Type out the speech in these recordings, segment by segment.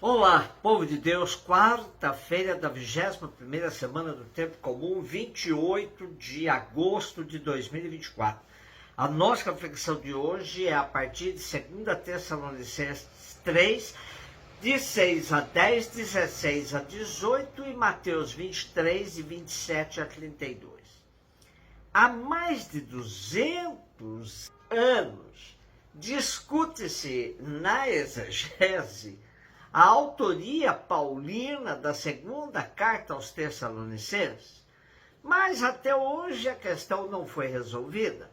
Olá, povo de Deus, quarta-feira da 21ª semana do Tempo Comum, 28 de agosto de 2024. A nossa reflexão de hoje é a partir de 2 Tessalonicenses 3, de 6 a 10, 16 a 18 e Mateus 23, de 27 a 32. Há mais de 200 anos discute-se na exegese a autoria paulina da segunda carta aos Tessalonicenses, mas até hoje a questão não foi resolvida.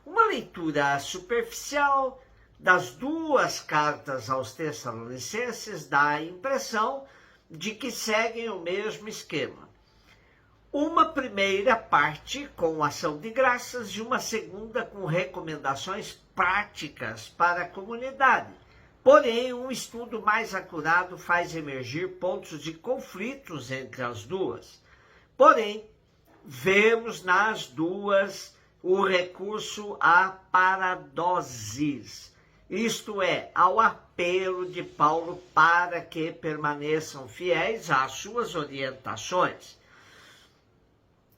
Uma leitura superficial das duas cartas aos Tessalonicenses dá a impressão de que seguem o mesmo esquema. Uma primeira parte com ação de graças e uma segunda com recomendações práticas para a comunidade. Porém, um estudo mais acurado faz emergir pontos de conflitos entre as duas. Porém, vemos nas duas o recurso à paradosis, isto é, ao apelo de Paulo para que permaneçam fiéis às suas orientações.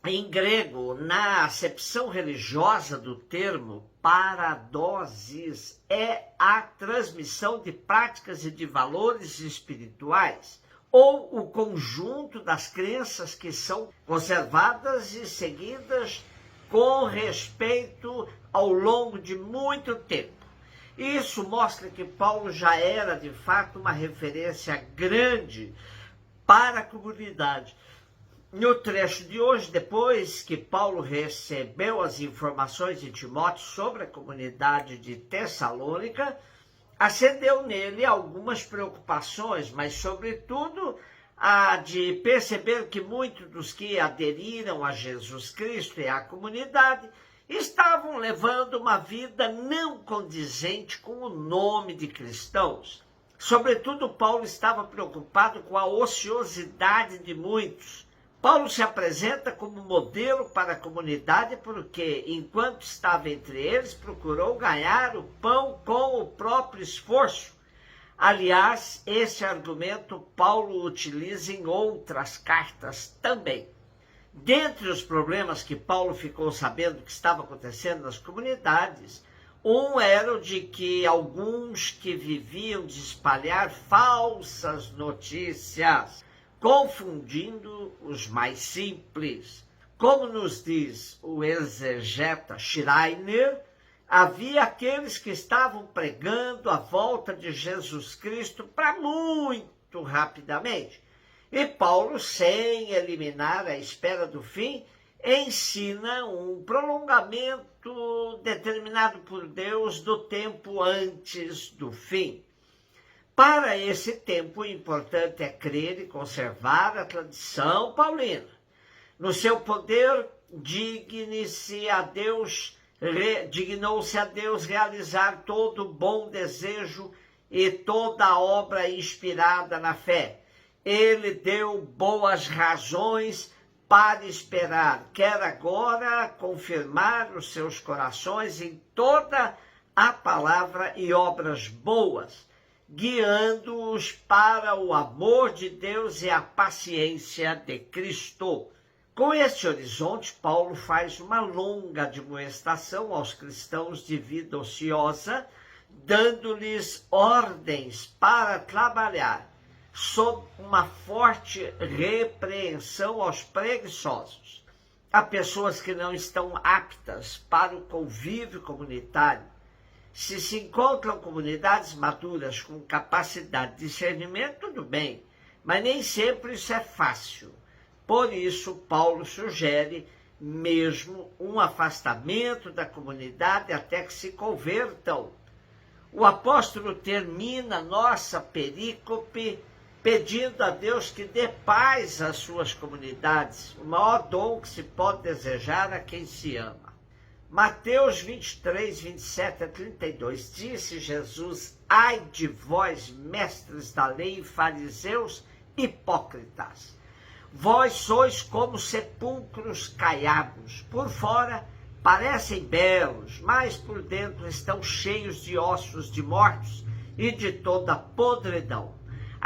Em grego, na acepção religiosa do termo, paradosis é a transmissão de práticas e de valores espirituais, ou o conjunto das crenças que são conservadas e seguidas com respeito ao longo de muito tempo. Isso mostra que Paulo já era, de fato, uma referência grande para a comunidade. No trecho de hoje, depois que Paulo recebeu as informações de Timóteo sobre a comunidade de Tessalônica, acendeu nele algumas preocupações, mas sobretudo a de perceber que muitos dos que aderiram a Jesus Cristo e à comunidade estavam levando uma vida não condizente com o nome de cristãos. Sobretudo, Paulo estava preocupado com a ociosidade de muitos. Paulo se apresenta como modelo para a comunidade porque, enquanto estava entre eles, procurou ganhar o pão com o próprio esforço. Aliás, esse argumento Paulo utiliza em outras cartas também. Dentre os problemas que Paulo ficou sabendo que estava acontecendo nas comunidades, um era o de que alguns que viviam de espalhar falsas notícias, confundindo os mais simples. Como nos diz o exegeta Schreiner, havia aqueles que estavam pregando a volta de Jesus Cristo para muito rapidamente. E Paulo, sem eliminar a espera do fim, ensina um prolongamento determinado por Deus do tempo antes do fim. Para esse tempo, o importante é crer e conservar a tradição paulina. No seu poder, dignou-se a Deus realizar todo o bom desejo e toda a obra inspirada na fé. Ele deu boas razões para esperar, quer agora confirmar os seus corações em toda a palavra e obras boas, guiando-os para o amor de Deus e a paciência de Cristo. Com este horizonte, Paulo faz uma longa admoestação aos cristãos de vida ociosa, dando-lhes ordens para trabalhar, sob uma forte repreensão aos preguiçosos, a pessoas que não estão aptas para o convívio comunitário. Se encontram comunidades maduras com capacidade de discernimento, tudo bem, mas nem sempre isso é fácil. Por isso, Paulo sugere mesmo um afastamento da comunidade até que se convertam. O apóstolo termina nossa perícope pedindo a Deus que dê paz às suas comunidades, o maior dom que se pode desejar a quem se ama. Mateus 23, 27 a 32, disse Jesus: ai de vós, mestres da lei e fariseus hipócritas! Vós sois como sepulcros caiados, por fora parecem belos, mas por dentro estão cheios de ossos de mortos e de toda podridão.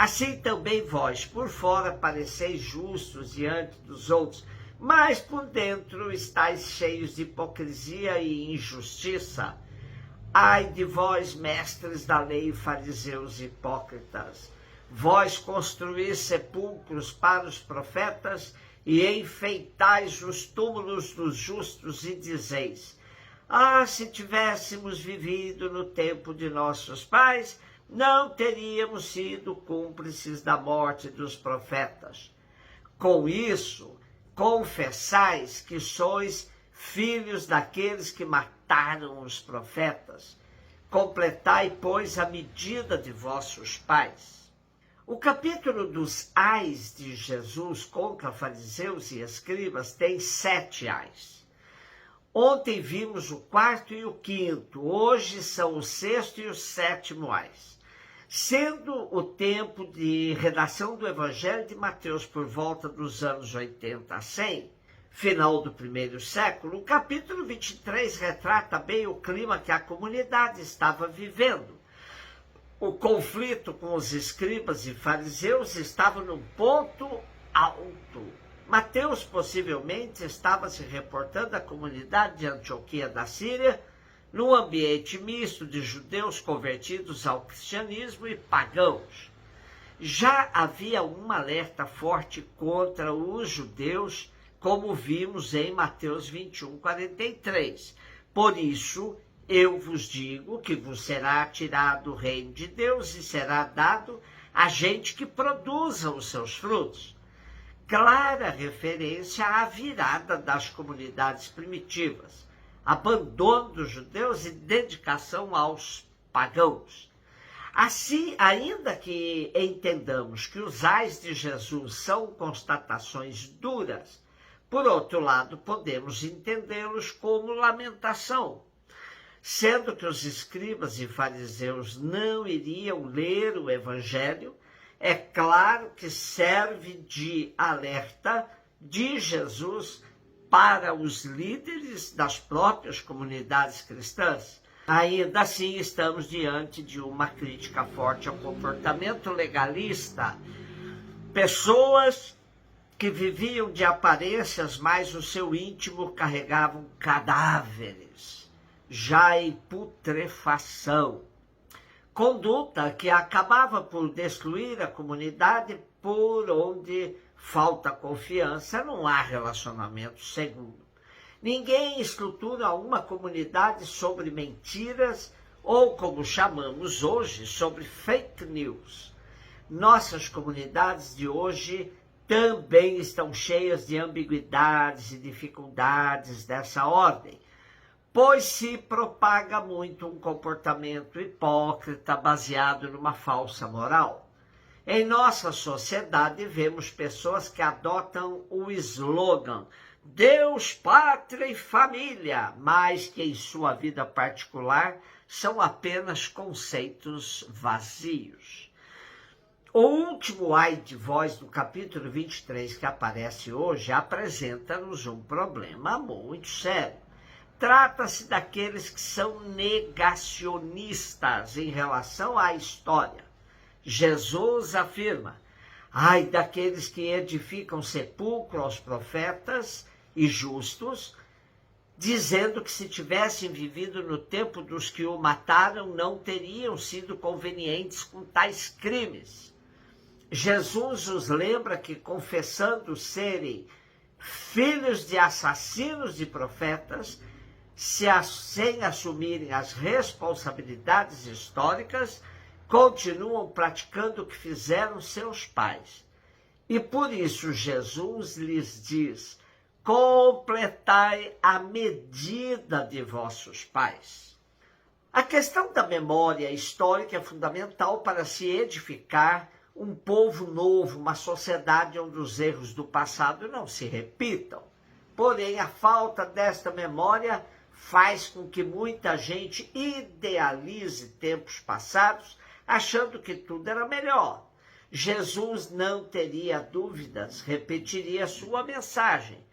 Assim também vós, por fora, pareceis justos diante dos outros, mas por dentro estáis cheios de hipocrisia e injustiça. Ai de vós, mestres da lei, fariseus hipócritas! Vós construís sepulcros para os profetas e enfeitais os túmulos dos justos e dizeis: ah, se tivéssemos vivido no tempo de nossos pais, não teríamos sido cúmplices da morte dos profetas. Com isso, confessais que sois filhos daqueles que mataram os profetas. Completai, pois, a medida de vossos pais. O capítulo dos ais de Jesus contra fariseus e escribas tem 7 ais. Ontem vimos o 4º e o 5º, hoje são o 6º e o 7º ais. Sendo o tempo de redação do Evangelho de Mateus por volta dos anos 80 a 100, final do primeiro século, o capítulo 23 retrata bem o clima que a comunidade estava vivendo. O conflito com os escribas e fariseus estava num ponto alto. Mateus possivelmente estava se reportando à comunidade de Antioquia da Síria, num ambiente misto de judeus convertidos ao cristianismo e pagãos. Já havia um alerta forte contra os judeus, como vimos em Mateus 21, 43. Por isso, eu vos digo que vos será tirado o reino de Deus e será dado a gente que produza os seus frutos. Clara referência à virada das comunidades primitivas, abandono dos judeus e dedicação aos pagãos. Assim, ainda que entendamos que os ais de Jesus são constatações duras, por outro lado, podemos entendê-los como lamentação, sendo que os escribas e fariseus não iriam ler o Evangelho. É claro que serve de alerta de Jesus para os líderes das próprias comunidades cristãs. Ainda assim, estamos diante de uma crítica forte ao comportamento legalista. Pessoas que viviam de aparências, mas no seu íntimo carregavam cadáveres, já em putrefação. Conduta que acabava por destruir a comunidade, por onde falta confiança, não há relacionamento seguro. Ninguém estrutura uma comunidade sobre mentiras ou, como chamamos hoje, sobre fake news. Nossas comunidades de hoje também estão cheias de ambiguidades e dificuldades dessa ordem, pois se propaga muito um comportamento hipócrita baseado numa falsa moral. Em nossa sociedade, vemos pessoas que adotam o slogan Deus, Pátria e Família, mas que em sua vida particular são apenas conceitos vazios. O último ai de vós do capítulo 23 que aparece hoje apresenta-nos um problema muito sério. Trata-se daqueles que são negacionistas em relação à história. Jesus afirma: ai daqueles que edificam sepulcro aos profetas e justos, dizendo que se tivessem vivido no tempo dos que o mataram, não teriam sido convenientes com tais crimes. Jesus os lembra que, confessando serem filhos de assassinos de profetas, sem assumirem as responsabilidades históricas, continuam praticando o que fizeram seus pais. E por isso Jesus lhes diz: completai a medida de vossos pais. A questão da memória histórica é fundamental para se edificar um povo novo, uma sociedade onde os erros do passado não se repitam. Porém, a falta desta memória faz com que muita gente idealize tempos passados, achando que tudo era melhor. Jesus não teria dúvidas, repetiria sua mensagem: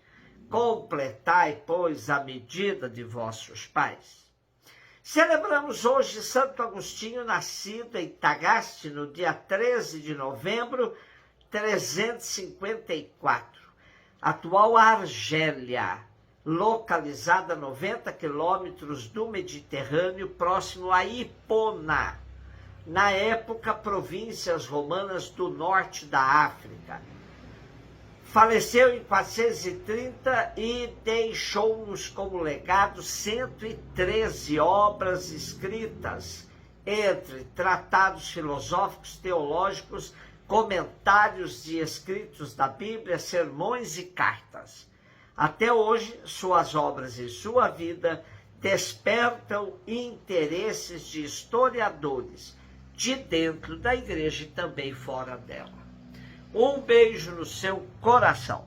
completai, pois, a medida de vossos pais. Celebramos hoje Santo Agostinho, nascido em Tagaste no dia 13 de novembro, 354. Atual Argélia, localizada a 90 quilômetros do Mediterrâneo, próximo a Hipona. Na época, províncias romanas do norte da África. Faleceu em 430 e deixou-nos como legado 113 obras escritas, entre tratados filosóficos, teológicos, comentários de escritos da Bíblia, sermões e cartas. Até hoje, suas obras e sua vida despertam interesses de historiadores de dentro da igreja e também fora dela. Um beijo no seu coração.